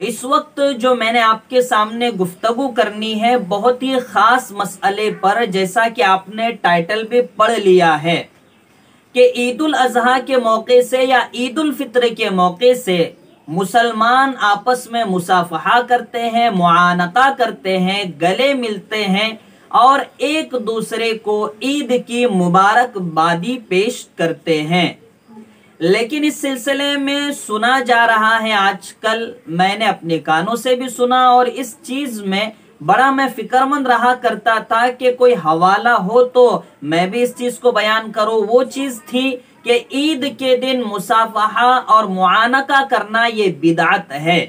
اس وقت جو میں نے آپ کے سامنے گفتگو کرنی ہے بہت ہی خاص مسئلے پر، جیسا کہ آپ نے ٹائٹل بھی پڑھ لیا ہے کہ عید الاضحیٰ کے موقع سے یا عید الفطر کے موقع سے مسلمان آپس میں مصافحہ کرتے ہیں، معانقہ کرتے ہیں، گلے ملتے ہیں اور ایک دوسرے کو عید کی مبارکبادی پیش کرتے ہیں۔ لیکن اس سلسلے میں سنا جا رہا ہے، آج کل میں نے اپنے کانوں سے بھی سنا اور اس چیز میں بڑا میں فکر مند رہا کرتا تھا کہ کوئی حوالہ ہو تو میں بھی اس چیز کو بیان کروں۔ وہ چیز تھی کہ عید کے دن مصافحہ اور معانقہ کرنا یہ بدعت ہے۔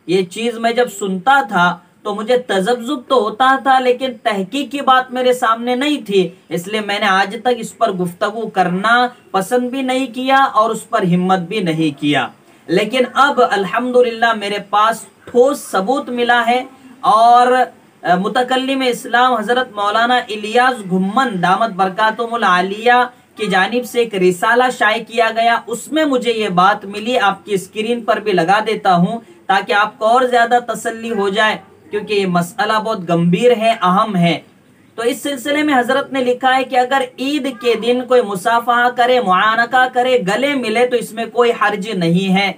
یہ چیز میں جب سنتا تھا تو مجھے تذبذب تو ہوتا تھا، لیکن تحقیق کی بات میرے سامنے نہیں تھی، اس لیے میں نے آج تک اس پر گفتگو کرنا پسند بھی نہیں کیا اور اس پر ہمت بھی نہیں کیا۔ لیکن اب الحمدللہ میرے پاس ٹھوس ثبوت ملا ہے اور متکلم اسلام حضرت مولانا الیاس گھمن دامت برکاتہم العالیہ کی جانب سے ایک رسالہ شائع کیا گیا، اس میں مجھے یہ بات ملی، آپ کی اسکرین پر بھی لگا دیتا ہوں تاکہ آپ کو اور زیادہ تسلی ہو جائے، کیونکہ یہ مسئلہ بہت گمبھیر ہے، اہم ہے۔ تو اس سلسلے میں حضرت نے لکھا ہے کہ اگر عید کے دن کوئی مصافحہ کرے، معانقہ کرے، گلے ملے تو اس میں کوئی حرج نہیں ہے۔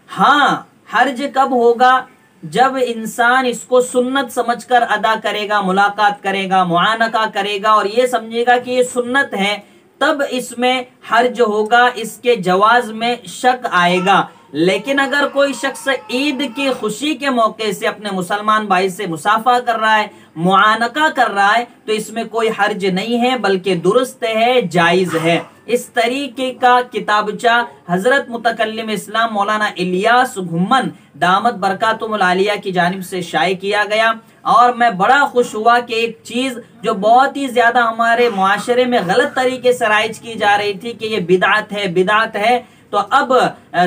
ہاں، حرج کب ہوگا؟ جب انسان اس کو سنت سمجھ کر ادا کرے گا، ملاقات کرے گا، معانقہ کرے گا اور یہ سمجھے گا کہ یہ سنت ہے، تب اس میں حرج ہوگا، اس کے جواز میں شک آئے گا۔ لیکن اگر کوئی شخص عید کی خوشی کے موقع سے اپنے مسلمان بھائی سے مصافحہ کر رہا ہے، معانقہ کر رہا ہے، تو اس میں کوئی حرج نہیں ہے، بلکہ درست ہے، جائز ہے۔ اس طریقے کا کتابچہ حضرت متکلم اسلام مولانا الیاس گھمن دامت برکاتہم العالیہ کی جانب سے شائع کیا گیا، اور میں بڑا خوش ہوا کہ ایک چیز جو بہت ہی زیادہ ہمارے معاشرے میں غلط طریقے سے رائج کی جا رہی تھی کہ یہ بدعت ہے، بدعت ہے، تو اب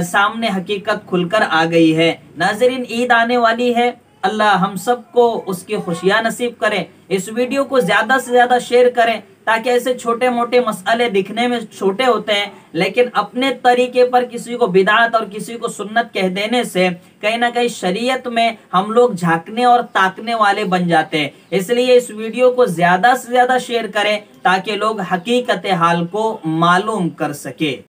سامنے حقیقت کھل کر آ گئی ہے۔ ناظرین، عید آنے والی ہے، اللہ ہم سب کو اس کی خوشیاں نصیب کریں۔ اس ویڈیو کو زیادہ سے زیادہ شیئر کریں تاکہ ایسے چھوٹے موٹے مسئلے دکھنے میں چھوٹے ہوتے ہیں، لیکن اپنے طریقے پر کسی کو بدعت اور کسی کو سنت کہہ دینے سے کہیں نہ کہیں شریعت میں ہم لوگ جھانکنے اور تاکنے والے بن جاتے ہیں۔ اس لیے اس ویڈیو کو زیادہ سے زیادہ شیئر کریں تاکہ لوگ حقیقت حال کو معلوم کر سکے۔